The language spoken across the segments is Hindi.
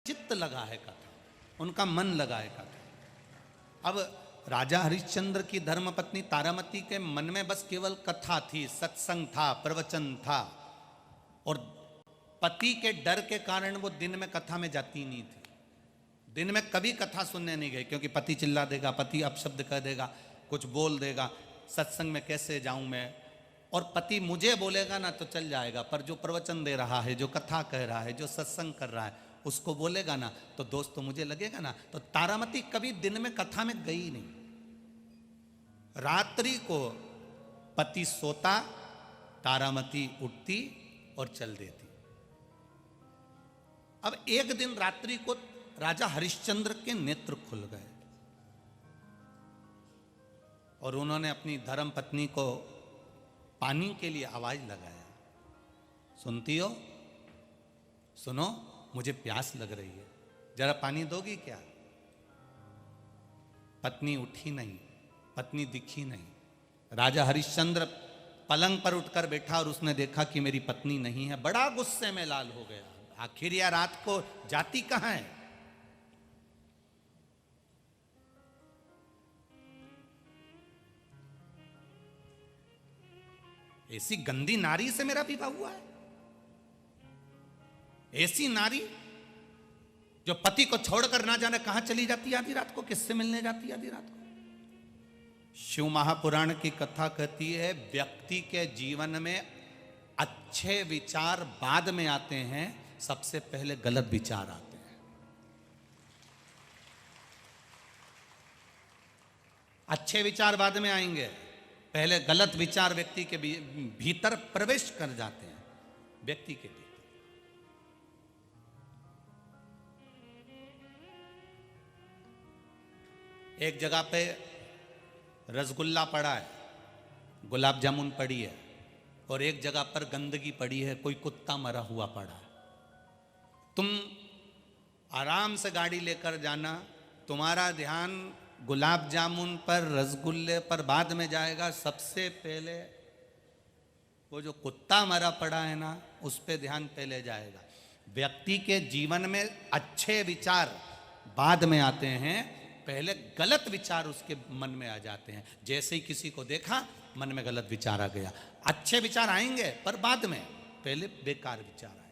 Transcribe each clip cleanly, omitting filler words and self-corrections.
चित्त लगा है कथा, उनका मन लगा है कथा। अब राजा हरिश्चंद्र की धर्मपत्नी तारामती के मन में बस केवल कथा थी, सत्संग था, प्रवचन था, और पति के डर के कारण वो दिन में कथा में जाती नहीं थी। दिन में कभी कथा सुनने नहीं गई, क्योंकि पति चिल्ला देगा, पति अपशब्द कह देगा, कुछ बोल देगा, सत्संग में कैसे जाऊं मैं, और पति मुझे बोलेगा ना तो चल जाएगा, पर जो प्रवचन दे रहा है, जो कथा कह रहा है, जो सत्संग कर रहा है, उसको बोलेगा ना तो दोस्त तो मुझे लगेगा ना। तो तारामती कभी दिन में कथा में गई नहीं। रात्रि को पति सोता, तारामती उठती और चल देती। अब एक दिन रात्रि को राजा हरिश्चंद्र के नेत्र खुल गए और उन्होंने अपनी धर्म पत्नी को पानी के लिए आवाज लगाया, सुनती हो, सुनो, मुझे प्यास लग रही है, जरा पानी दोगी क्या? पत्नी उठी नहीं, पत्नी दिखी नहीं। राजा हरिश्चंद्र पलंग पर उठकर बैठा और उसने देखा कि मेरी पत्नी नहीं है। बड़ा गुस्से में लाल हो गया, आखिर यह रात को जाती कहां है? ऐसी गंदी नारी से मेरा विवाह हुआ है? ऐसी नारी जो पति को छोड़कर ना जाने कहां चली जाती है आधी रात को, किससे मिलने जाती है आधी रात को? शिव महापुराण की कथा कहती है व्यक्ति के जीवन में अच्छे विचार बाद में आते हैं, सबसे पहले गलत विचार आते हैं। अच्छे विचार बाद में आएंगे, पहले गलत विचार व्यक्ति के भीतर प्रवेश कर जाते हैं, व्यक्ति के भीतर। एक जगह पे रसगुल्ला पड़ा है, गुलाब जामुन पड़ी है, और एक जगह पर गंदगी पड़ी है, कोई कुत्ता मरा हुआ पड़ा है। तुम आराम से गाड़ी लेकर जाना, तुम्हारा ध्यान गुलाब जामुन पर, रसगुल्ले पर बाद में जाएगा, सबसे पहले वो जो कुत्ता मरा पड़ा है ना, उस पे ध्यान पहले जाएगा। व्यक्ति के जीवन में अच्छे विचार बाद में आते हैं, पहले गलत विचार उसके मन में आ जाते हैं। जैसे ही किसी को देखा, मन में गलत विचार आ गया। अच्छे विचार आएंगे पर बाद में, पहले बेकार विचार आएंगे।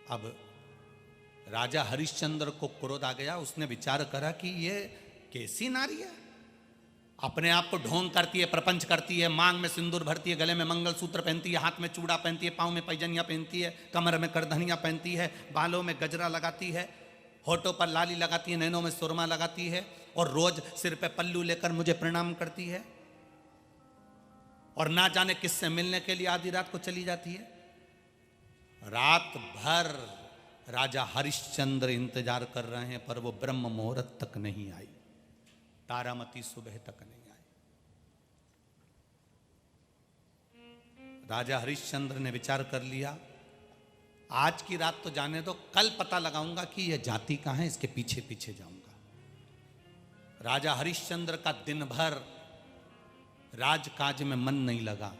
अब राजा हरिश्चंद्र को क्रोध आ गया, उसने विचार करा कि ये कैसी नारी है, अपने आप को ढोंग करती है, प्रपंच करती है, मांग में सिंदूर भरती है, गले में मंगलसूत्र पहनती है, हाथ में चूड़ा पहनती है, पांव में पैजनिया पहनती है, कमर में करधनिया पहनती है, बालों में गजरा लगाती है, होठों पर लाली लगाती है, नैनों में सुरमा लगाती है, और रोज सिर पे पल्लू लेकर मुझे प्रणाम करती है, और ना जाने किससे मिलने के लिए आधी रात को चली जाती है। रात भर राजा हरिश्चंद्र इंतजार कर रहे हैं, पर वो ब्रह्म मुहूर्त तक नहीं आई, तारामती सुबह तक नहीं आई। राजा हरिश्चंद्र ने विचार कर लिया, आज की रात तो जाने दो, कल पता लगाऊंगा कि यह जाति कहां है, इसके पीछे पीछे जाऊंगा। राजा हरिश्चंद्र का दिन भर राजकाज में मन नहीं लगा,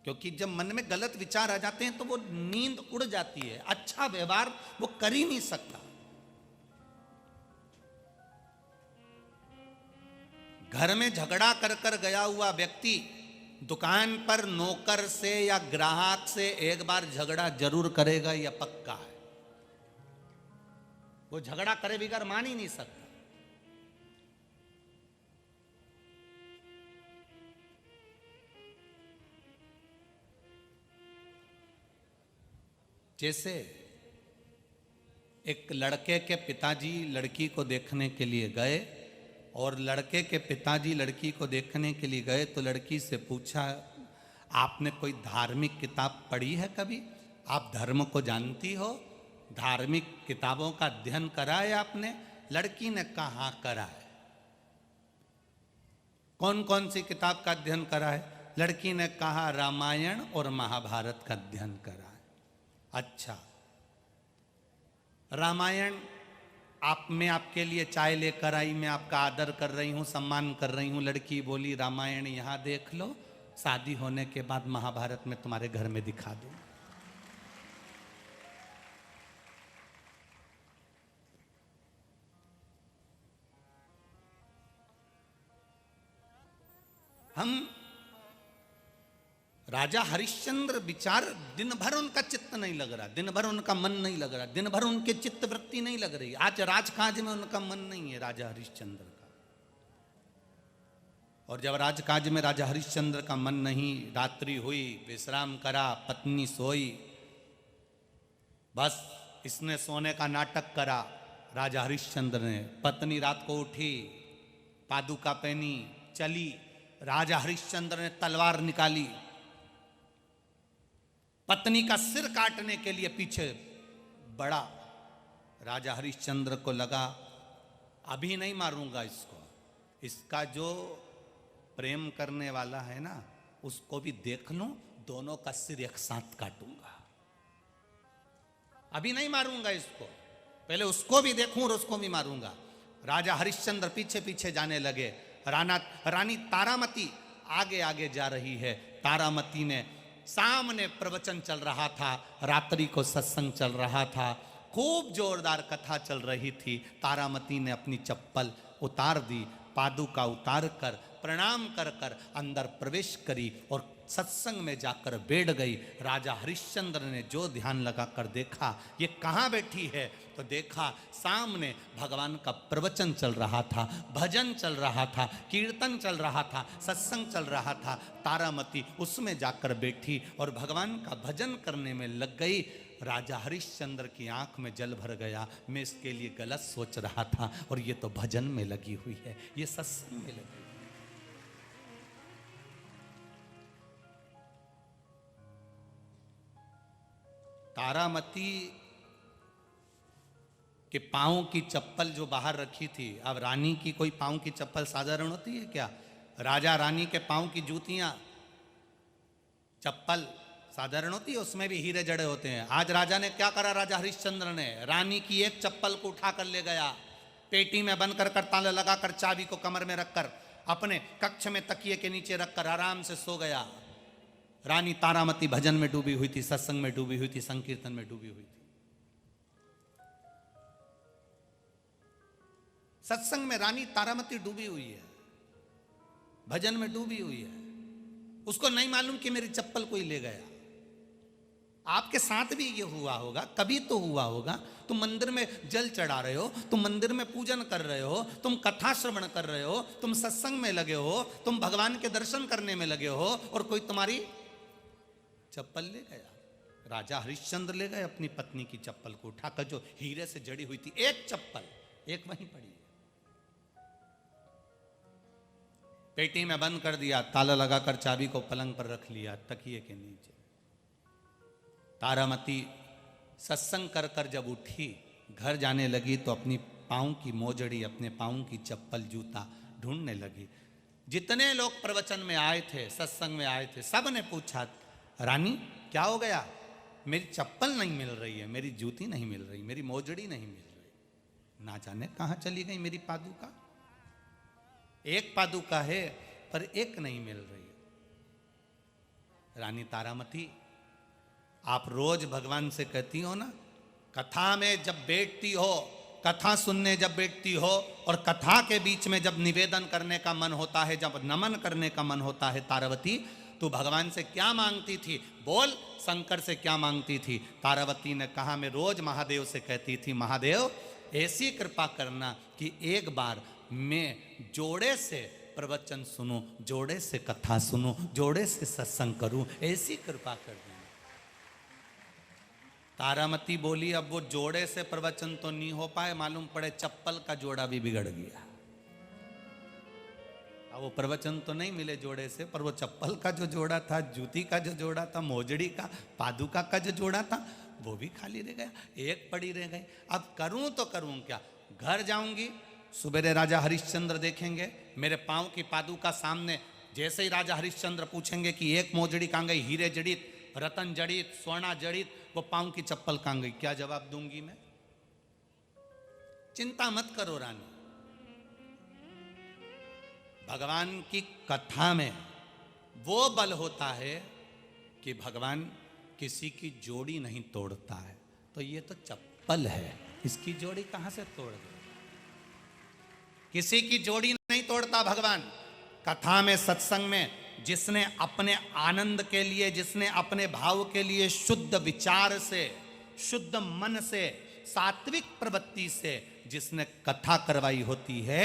क्योंकि जब मन में गलत विचार आ जाते हैं तो वो नींद उड़ जाती है, अच्छा व्यवहार वो कर ही नहीं सकता। घर में झगड़ा कर कर गया हुआ व्यक्ति दुकान पर नौकर से या ग्राहक से एक बार झगड़ा जरूर करेगा, यह पक्का है। वो झगड़ा करे बगैर मान ही नहीं सकता। जैसे एक लड़के के पिताजी लड़की को देखने के लिए गए, और लड़के के पिताजी लड़की को देखने के लिए गए तो लड़की से पूछा, आपने कोई धार्मिक किताब पढ़ी है कभी? आप धर्म को जानती हो? धार्मिक किताबों का अध्ययन करा है आपने? लड़की ने कहा हाँ करा है। कौन कौन सी किताब का अध्ययन करा है? लड़की ने कहा रामायण और महाभारत का अध्ययन करा है। अच्छा, रामायण मैं आपके लिए चाय लेकर आई, मैं आपका आदर कर रही हूँ, सम्मान कर रही हूँ। लड़की बोली रामायण यहाँ देख लो, शादी होने के बाद महाभारत में तुम्हारे घर में दिखा दूं। हम राजा हरिश्चंद्र विचार, दिन भर उनका चित्त नहीं लग रहा, दिन भर उनका मन नहीं लग रहा, दिन भर उनके चित्त वृत्ति नहीं लग रही। आज राजकाज में उनका मन नहीं है राजा हरिश्चंद्र का। और जब राजकाज में राजा हरिश्चंद्र का मन नहीं, रात्रि हुई, विश्राम करा, पत्नी सोई, बस इसने सोने का नाटक करा राजा हरिश्चंद्र ने। पत्नी रात को उठी, पादुका पहनी, चली। राजा हरिश्चंद्र ने तलवार निकाली, पत्नी का सिर काटने के लिए पीछे बढ़ा। राजा हरिश्चंद्र को लगा अभी नहीं मारूंगा इसको, इसका जो प्रेम करने वाला है ना उसको भी देख लूं, दोनों का सिर एक साथ काटूंगा। अभी नहीं मारूंगा इसको, पहले उसको भी देखूं और उसको भी मारूंगा। राजा हरिश्चंद्र पीछे पीछे जाने लगे। रानी तारामती आगे आगे जा रही है। तारामती ने सामने प्रवचन चल रहा था, रात्रि को सत्संग चल रहा था, खूब जोरदार कथा चल रही थी। तारामती ने अपनी चप्पल उतार दी, पादुका उतार कर प्रणाम कर कर अंदर प्रवेश करी और सत्संग में जाकर बैठ गई। राजा हरिश्चंद्र ने जो ध्यान लगाकर देखा ये कहाँ बैठी है, तो देखा सामने भगवान का प्रवचन चल रहा था, भजन चल रहा था, कीर्तन चल रहा था, सत्संग चल रहा था। तारामती उसमें जाकर बैठी और भगवान का भजन करने में लग गई। राजा हरिश्चंद्र की आंख में जल भर गया। मैं इसके लिए गलत सोच रहा था और ये तो भजन में लगी हुई है, ये सत्संग में लगी हुई है। तारामती के पांव की चप्पल जो बाहर रखी थी, अब रानी की कोई पांव की चप्पल साधारण होती है क्या? राजा रानी के पांव की जूतियां, चप्पल साधारण होती है, उसमें भी हीरे जड़े होते हैं। आज राजा ने क्या करा, राजा हरिश्चंद्र ने रानी की एक चप्पल को उठा कर ले गया, पेटी में बंद कर ताला लगाकर चाबी को कमर में रखकर अपने कक्ष में तकिए के नीचे रखकर आराम से सो गया। रानी तारामती भजन में डूबी हुई थी, सत्संग में डूबी हुई थी, संकीर्तन में डूबी हुई थी। सत्संग में रानी तारामती डूबी हुई है, भजन में डूबी हुई है। उसको नहीं मालूम कि मेरी चप्पल कोई ले गया। आपके साथ भी ये हुआ होगा, कभी तो हुआ होगा। तुम मंदिर में जल चढ़ा रहे हो, तुम मंदिर में पूजन कर रहे हो, तुम कथा श्रवण कर रहे हो, तुम सत्संग में लगे हो, तुम भगवान के दर्शन करने में लगे हो और कोई तुम्हारी चप्पल ले गया। राजा हरिश्चंद्र ले गए अपनी पत्नी की चप्पल को उठाकर, जो हीरे से जड़ी हुई थी, एक चप्पल, एक वहीं पड़ी है। पेटी में बंद कर दिया, ताला लगाकर चाबी को पलंग पर रख लिया तकिए के नीचे। तारामती सत्संग कर कर जब उठी, घर जाने लगी तो अपनी पाँव की मोजड़ी, अपने पाँव की चप्पल, जूता ढूंढने लगी। जितने लोग प्रवचन में आए थे, सत्संग में आए थे, सब ने पूछा, रानी क्या हो गया? मेरी चप्पल नहीं मिल रही है, मेरी जूती नहीं मिल रही, मेरी मोजड़ी नहीं मिल रही, ना जाने कहाँ चली गई मेरी पादुका। एक पादुका है पर एक नहीं मिल रही है। रानी तारामती, आप रोज भगवान से कहती हो ना, कथा में जब बैठती हो, कथा सुनने जब बैठती हो और कथा के बीच में जब निवेदन करने का मन होता है, जब नमन करने का मन होता है, तारावती तू भगवान से क्या मांगती थी? बोल, शंकर से क्या मांगती थी? तारावती ने कहा, मैं रोज महादेव से कहती थी, महादेव ऐसी कृपा करना कि एक बार मैं जोड़े से प्रवचन सुनूं, जोड़े से कथा सुनूं, जोड़े से सत्संग करूं, ऐसी कृपा कर दी। तारामती बोली, अब वो जोड़े से प्रवचन तो नहीं हो पाए, मालूम पड़े चप्पल का जोड़ा भी बिगड़ गया। अब वो प्रवचन तो नहीं मिले जोड़े से, पर वो चप्पल का जो जोड़ा था, जूती का जो जोड़ा था, मोजड़ी का, पादुका का जो जोड़ा था, वो भी खाली रह गया, एक पड़ी रह गई। अब करूं तो करूं क्या? घर जाऊंगी, सुबेरे राजा हरिश्चंद्र देखेंगे, मेरे पांव की पादुका सामने, जैसे ही राजा हरिश्चंद्र पूछेंगे कि एक मोजड़ी कहाँ गई, हीरे जड़ित, रतन जड़ित, स्वर्णा जड़ित, वो पांव की चप्पल कहाँ गई, क्या जवाब दूंगी मैं? चिंता मत करो रानी, भगवान की कथा में वो बल होता है कि भगवान किसी की जोड़ी नहीं तोड़ता है। तो ये तो चप्पल है, इसकी जोड़ी कहां से तोड़ दे? किसी की जोड़ी नहीं तोड़ता भगवान। कथा में, सत्संग में जिसने अपने आनंद के लिए, जिसने अपने भाव के लिए शुद्ध विचार से, शुद्ध मन से, सात्विक प्रवृत्ति से जिसने कथा करवाई होती है,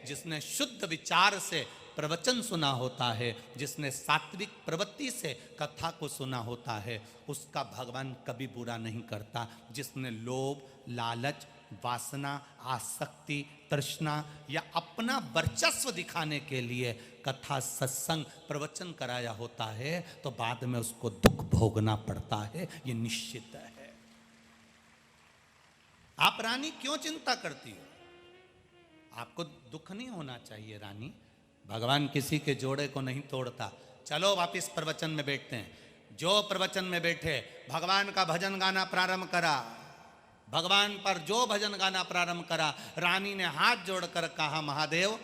जिसने शुद्ध विचार से प्रवचन सुना होता है, जिसने सात्विक प्रवृत्ति से कथा को सुना होता है, उसका भगवान कभी बुरा नहीं करता। जिसने लोभ, लालच, वासना, आसक्ति, तृष्णा या अपना वर्चस्व दिखाने के लिए कथा, सत्संग, प्रवचन कराया होता है, तो बाद में उसको दुख भोगना पड़ता है, ये निश्चित है। आप रानी क्यों चिंता करती हो? आपको दुख नहीं होना चाहिए रानी। भगवान किसी के जोड़े को नहीं तोड़ता। चलो वापिस प्रवचन में बैठते हैं। जो प्रवचन में बैठे, भगवान का भजन गाना प्रारंभ करा, भगवान पर जो भजन गाना प्रारंभ करा, रानी ने हाथ जोड़कर कहा, महादेव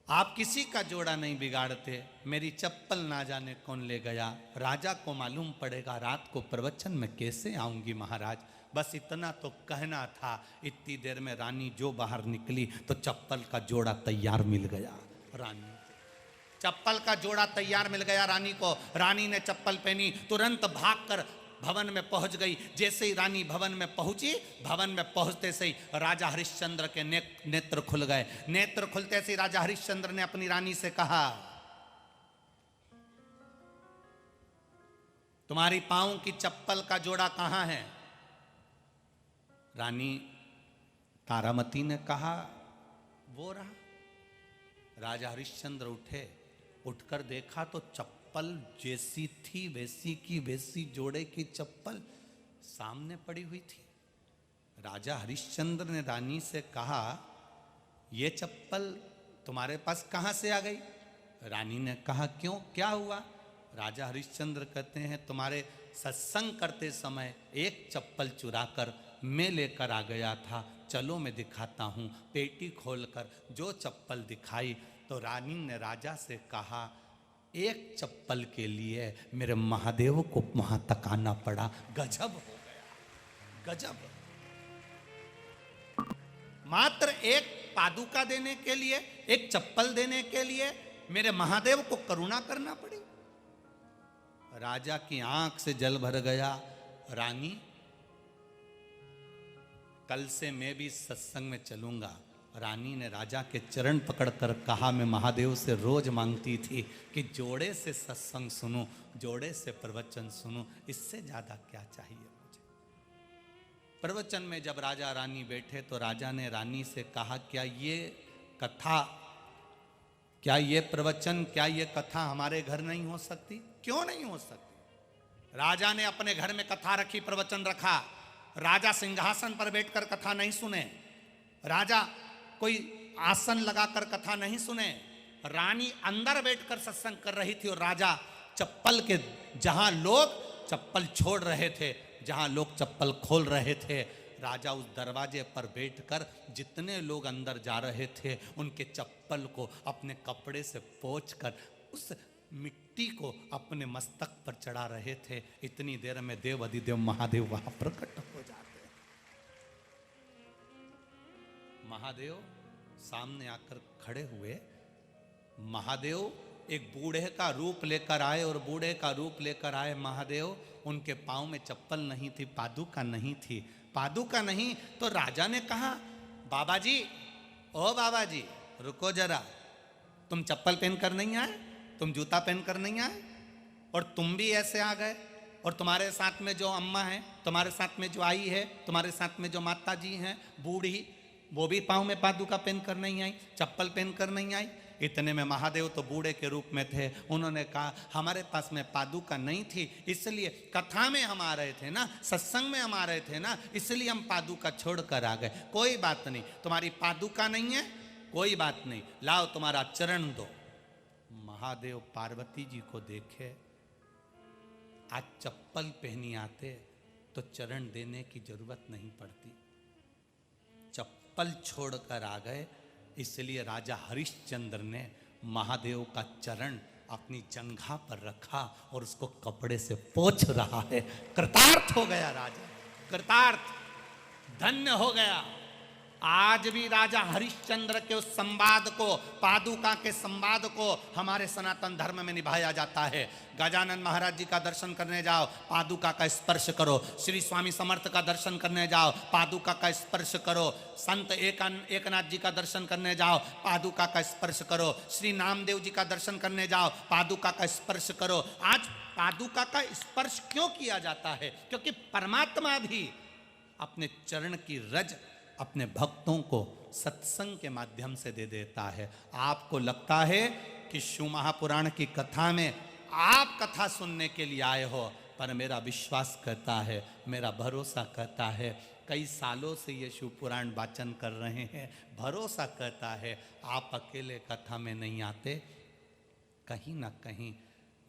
आप किसी का जोड़ा नहीं बिगाड़ते, मेरी चप्पल ना जाने कौन ले गया, राजा को मालूम पड़ेगा, रात को प्रवचन में कैसे आऊंगी महाराज। बस इतना तो कहना था। इतनी देर में रानी जो बाहर निकली तो चप्पल का जोड़ा तैयार मिल गया रानी। चप्पल का जोड़ा तैयार मिल गया रानी को। रानी ने चप्पल पहनी, तुरंत भागकर भवन में पहुंच गई। जैसे ही रानी भवन में पहुंची, भवन में पहुंचते से ही राजा हरिश्चंद्र के नेत्र खुल गए। नेत्र खुलते से राजा हरिश्चंद्र ने अपनी रानी से कहा, तुम्हारी पांव की चप्पल का जोड़ा कहां है? रानी तारामती ने कहा, वो रहा। राजा हरिश्चंद्र उठे, उठकर देखा तो चप्पल जैसी थी वैसी की वैसी जोड़े की चप्पल सामने पड़ी हुई थी। राजा हरिश्चंद्र ने रानी से कहा, ये चप्पल तुम्हारे पास कहां से आ गई? रानी ने कहा, क्यों, क्या हुआ? राजा हरिश्चंद्र कहते हैं, तुम्हारे सत्संग करते समय एक चप्पल चुराकर मैं लेकर आ गया था, चलो मैं दिखाता हूँ। पेटी खोलकर जो चप्पल दिखाई तो रानी ने राजा से कहा, एक चप्पल के लिए मेरे महादेव को वहां तक आना पड़ा। गजब हो गया, गजब। मात्र एक पादुका देने के लिए, एक चप्पल देने के लिए मेरे महादेव को करुणा करना पड़ी। राजा की आंख से जल भर गया। रानी, कल से मैं भी सत्संग में चलूंगा। रानी ने राजा के चरण पकड़कर कहा, मैं महादेव से रोज मांगती थी कि जोड़े से सत्संग सुनूं, जोड़े से प्रवचन सुनूं, इससे ज्यादा क्या चाहिए मुझे। प्रवचन में जब राजा रानी बैठे तो राजा ने रानी से कहा, क्या ये कथा, क्या ये प्रवचन, क्या ये कथा हमारे घर नहीं हो सकती? क्यों नहीं हो सकती? राजा ने अपने घर में कथा रखी, प्रवचन रखा। राजा सिंहासन पर बैठकर कथा नहीं सुने, राजा कोई आसन लगाकर कथा नहीं सुने। रानी अंदर बैठकर सत्संग कर रही थी और राजा चप्पल के, जहां लोग चप्पल छोड़ रहे थे, जहां लोग चप्पल खोल रहे थे, राजा उस दरवाजे पर बैठकर जितने लोग अंदर जा रहे थे उनके चप्पल को अपने कपड़े से पोंछकर उस मिट्टी को अपने मस्तक पर चढ़ा रहे थे। इतनी देर में देव अधिदेव महादेव वहां प्रकट हो जाते। महादेव सामने आकर खड़े हुए। महादेव एक बूढ़े का रूप लेकर आए और बूढ़े का रूप लेकर आए महादेव। उनके पांव में चप्पल नहीं थी, पादुका नहीं थी। पादुका नहीं तो राजा ने कहा, बाबा जी, ओ बाबा जी, रुको जरा, तुम चप्पल पहनकर नहीं आए, तुम जूता पहनकर नहीं आए, और तुम भी ऐसे आ गए, और तुम्हारे साथ में जो अम्मा है, तुम्हारे साथ में जो आई है, तुम्हारे साथ में जो माता जी हैं बूढ़ी, वो भी पाँव में पादुका पहनकर नहीं आई, चप्पल पहनकर नहीं आई। इतने में महादेव तो बूढ़े के रूप में थे। उन्होंने कहा, हमारे पास में पादुका नहीं थी, इसलिए कथा में हम आ रहे थे ना, सत्संग में हम आ रहे थे ना, इसलिए हम पादुका छोड़कर आ गए। कोई बात नहीं, तुम्हारी पादुका नहीं है, कोई बात नहीं, लाओ तुम्हारा चरण दो। महादेव पार्वती जी को देखे, आज चप्पल पहनी आते तो चरण देने की जरूरत नहीं पड़ती, चप्पल छोड़कर आ गए, इसलिए राजा हरिश्चंद्र ने महादेव का चरण अपनी जंघा पर रखा और उसको कपड़े से पोंछ रहा है। कृतार्थ हो गया राजा, कृतार्थ, धन्य हो गया। आज भी राजा हरिश्चंद्र के उस संवाद को, पादुका के संवाद को हमारे सनातन धर्म में निभाया जाता है। गजानन महाराज जी का दर्शन करने जाओ, पादुका का स्पर्श करो। श्री स्वामी समर्थ का दर्शन करने जाओ, पादुका का स्पर्श करो। संत एकनाथ जी का दर्शन करने जाओ, पादुका का स्पर्श करो। श्री नामदेव जी का दर्शन करने जाओ, पादुका का स्पर्श करो। आज पादुका का स्पर्श क्यों किया जाता है? क्योंकि परमात्मा भी अपने चरण की रज अपने भक्तों को सत्संग के माध्यम से दे देता है। आपको लगता है कि शिव महापुराण की कथा में आप कथा सुनने के लिए आए हो, पर मेरा विश्वास कहता है, मेरा भरोसा कहता है, कई सालों से ये शिव पुराण वाचन कर रहे हैं, भरोसा कहता है आप अकेले कथा में नहीं आते, कहीं ना कहीं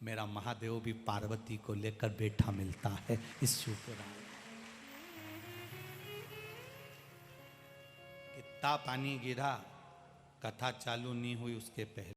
मेरा महादेव भी पार्वती को लेकर बैठा मिलता है इस शिव पुराण। कितना पानी गिरा, कथा चालू नहीं हुई उसके पहले।